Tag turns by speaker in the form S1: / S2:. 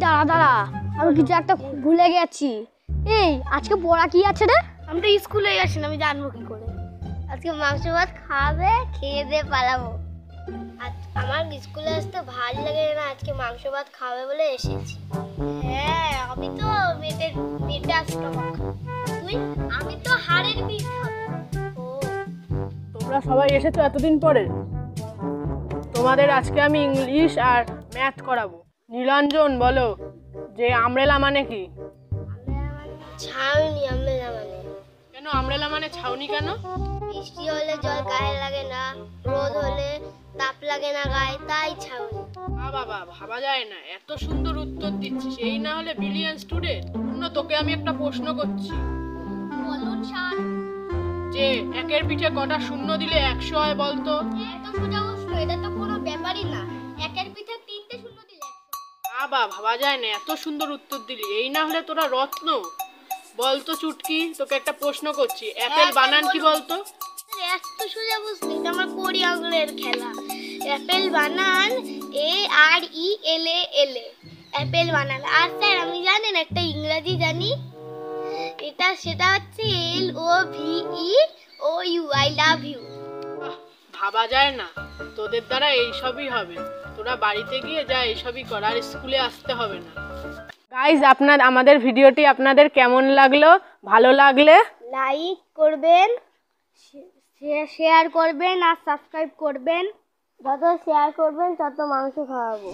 S1: দাঁড়া দাঁড়া, আমি কিছু একটা ভুলে গেছি। এই আজকে পড়া কি আছে রে?
S2: আমি তো স্কুলে আসি না, আমি জানবো কি করে? আজকে মাংস ভাত খাবে, খেয়ে দিয়ে পালাবো। আমার স্কুলে আসতে ভালো লাগে না, আজকে মাংস ভাত খাবে বলে এসেছি। হ্যাঁ, আমি তো মেটে স্টমাক। তুই? আমি তো হাড়ের পিস খাবো। ও,
S3: তোমরা সবাই এসেছো এতদিন পরে। তোমাদের আজকে আমি ইংলিশ আর ম্যাথ করাবো। নীলাঞ্জন বলো যে আমব্রেলা মানে কি?
S2: ছাউনি আমব্রেলা মানে।
S3: কেন আমব্রেলা মানে ছাউনি কেন?
S2: বৃষ্টি হলে জল গায়ে লাগে না, রোদ হলে তাপ লাগে না গায়ে, তাই ছাউনি।
S3: বাবা ভাবা যায় না, এত সুন্দর উত্তর দিচ্ছিস। এই না হলে ব্রিলিয়ান্ট স্টুডেন্ট। তোকে আমি একটা প্রশ্ন করছি।
S2: বলুন স্যার।
S3: যে একের পিঠে কটা শূন্য দিলে 100 হয় বলতো?
S2: এত সোজা প্রশ্ন, এটা তো কোনো ব্যাপারই না। একের পিঠে 3টে শূন্য দিলে 100।
S3: ভাবা যায় না, এত সুন্দর উত্তর দিলি। এই না হলে তোরা রত্ন। বলতো চুটকি, তোকে একটা প্রশ্ন করছি, অ্যাপেল বানান কি বলতো?
S2: এত সোজা প্রশ্ন, এটা আমার কোড়ি আঙুলের খেলা। অ্যাপেল বানান ARELAL, অ্যাপেল বানান। আর স্যার আমি জানেন একটা ইংরেজি জানি, সেটা হচ্ছে LOVEOU, আই লাভ ইউ।
S3: ভাবা যায় না, তোদের দ্বারা এইসবই হবে। তোরা বাড়িতে গিয়ে যা এইসবই কর, আর স্কুলে আসতে হবে না। গাইজ, আমাদের ভিডিওটি আপনাদের কেমন লাগলো? ভালো লাগলে
S2: লাইক করবেন, শেয়ার করবেন আর সাবস্ক্রাইব করবেন। যত শেয়ার করবেন তত মাংস খাওয়াবো।